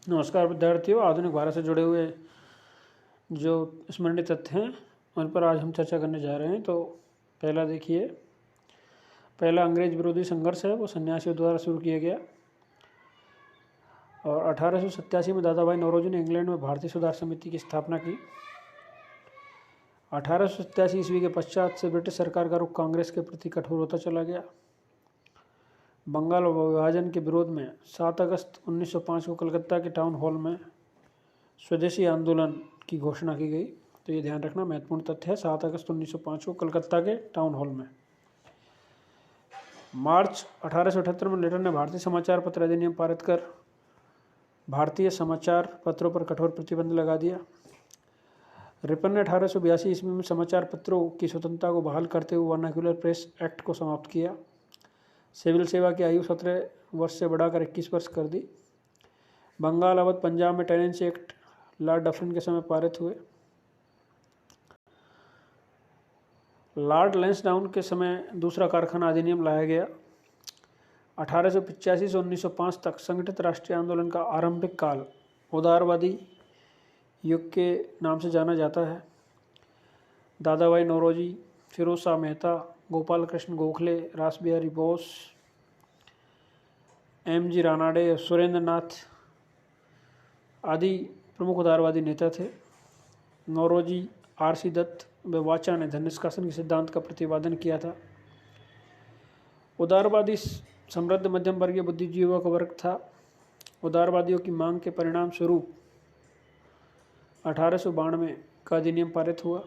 नमस्कार विद्यार्थियों, आधुनिक भारत से जुड़े हुए जो स्मरणीय तथ्य हैं उन पर आज हम चर्चा करने जा रहे हैं। तो पहला देखिए, पहला अंग्रेज विरोधी संघर्ष है वो सन्यासियों द्वारा शुरू किया गया और 1887 में दादा भाई नौरोजी ने इंग्लैंड में भारतीय सुधार समिति की स्थापना की। 1887 ईस्वी के पश्चात से ब्रिटिश सरकार का रुख कांग्रेस के प्रति कठोर होता चला गया। बंगाल विभाजन के विरोध में 7 अगस्त 1905 को कलकत्ता के टाउन हॉल में स्वदेशी आंदोलन की घोषणा की गई। तो ये ध्यान रखना, महत्वपूर्ण तथ्य है। 7 अगस्त 1905 को कलकत्ता के टाउन हॉल में। मार्च 1878 में लिटन ने भारतीय समाचार पत्र अधिनियम पारित कर भारतीय समाचार पत्रों पर कठोर प्रतिबंध लगा दिया। रिपन ने 1882 ईस्वी में समाचार पत्रों की स्वतंत्रता को बहाल करते हुए वर्नाक्युलर प्रेस एक्ट को समाप्त किया। सिविल सेवा की आयु 17 वर्ष से बढ़ाकर 21 वर्ष कर दी। बंगाल अवध पंजाब में टेनेंसी एक्ट लॉर्ड डफरिन के समय पारित हुए। लॉर्ड लैंसडाउन के समय दूसरा कारखाना अधिनियम लाया गया। 1885 से 1905 तक संगठित राष्ट्रीय आंदोलन का आरंभिक काल उदारवादी युग के नाम से जाना जाता है। दादा भाई नौरोजी, फिरोज शाह मेहता, गोपाल कृष्ण गोखले, रास बिहारी बोस, M.G. रानाडे, सुरेंद्र नाथ आदि प्रमुख उदारवादी नेता थे। नौरोजी, R.C. दत्त व वाचा ने धन निष्कासन के सिद्धांत का प्रतिपादन किया था। उदारवादी समृद्ध मध्यम वर्गीय बुद्धिजीवियों का वर्ग था। उदारवादियों की मांग के परिणाम स्वरूप 1892 का अधिनियम पारित हुआ।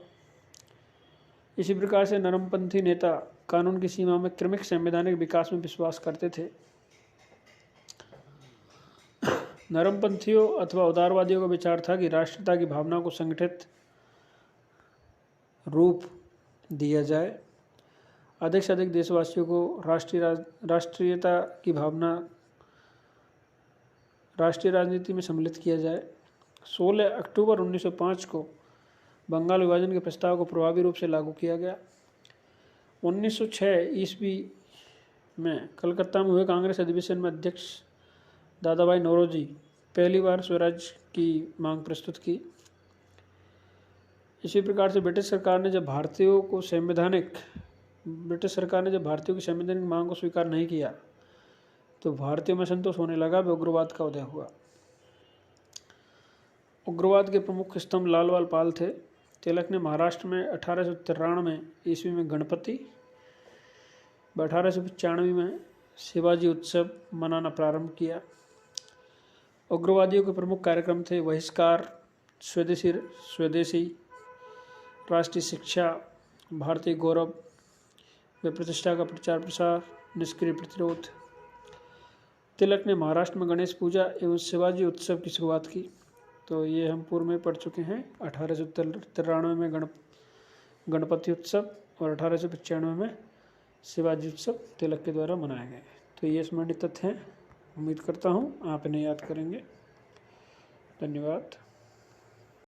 इसी प्रकार से नरमपंथी नेता कानून की सीमा में क्रमिक संवैधानिक विकास में विश्वास करते थे। नरमपंथियों अथवा उदारवादियों का विचार था कि राष्ट्रीयता की भावना को संगठित रूप दिया जाए, अधिक से अधिक देशवासियों को राष्ट्रीयता की भावना राष्ट्रीय राजनीति में सम्मिलित किया जाए। 16 अक्टूबर 1905 को बंगाल विभाजन के प्रस्ताव को प्रभावी रूप से लागू किया गया। 1906 ईस्वी में कलकत्ता में हुए कांग्रेस अधिवेशन में अध्यक्ष दादा भाई नौरोजी पहली बार स्वराज की मांग प्रस्तुत की। इसी प्रकार से ब्रिटिश सरकार ने जब भारतीयों की संवैधानिक मांग को स्वीकार नहीं किया तो भारतीयों में संतोष होने लगा व उग्रवाद का उदय हुआ। उग्रवाद के प्रमुख स्तंभ लाल पाल थे। तिलक ने महाराष्ट्र में 1893 ईस्वी में गणपति व 1895 में शिवाजी उत्सव मनाना प्रारंभ किया। उग्रवादियों के प्रमुख कार्यक्रम थे बहिष्कार, स्वदेशी, राष्ट्रीय शिक्षा, भारतीय गौरव व प्रतिष्ठा का प्रचार प्रसार, निष्क्रिय प्रतिरोध। तिलक ने महाराष्ट्र में गणेश पूजा एवं शिवाजी उत्सव की शुरुआत की। तो ये हम पूर्व में पढ़ चुके हैं। 1893 में गणपति उत्सव और 1895 में शिवाजी उत्सव तिलक के द्वारा मनाए गए। तो ये स्मरणीय तथ्य हैं। उम्मीद करता हूँ आप इन्हें याद करेंगे। धन्यवाद।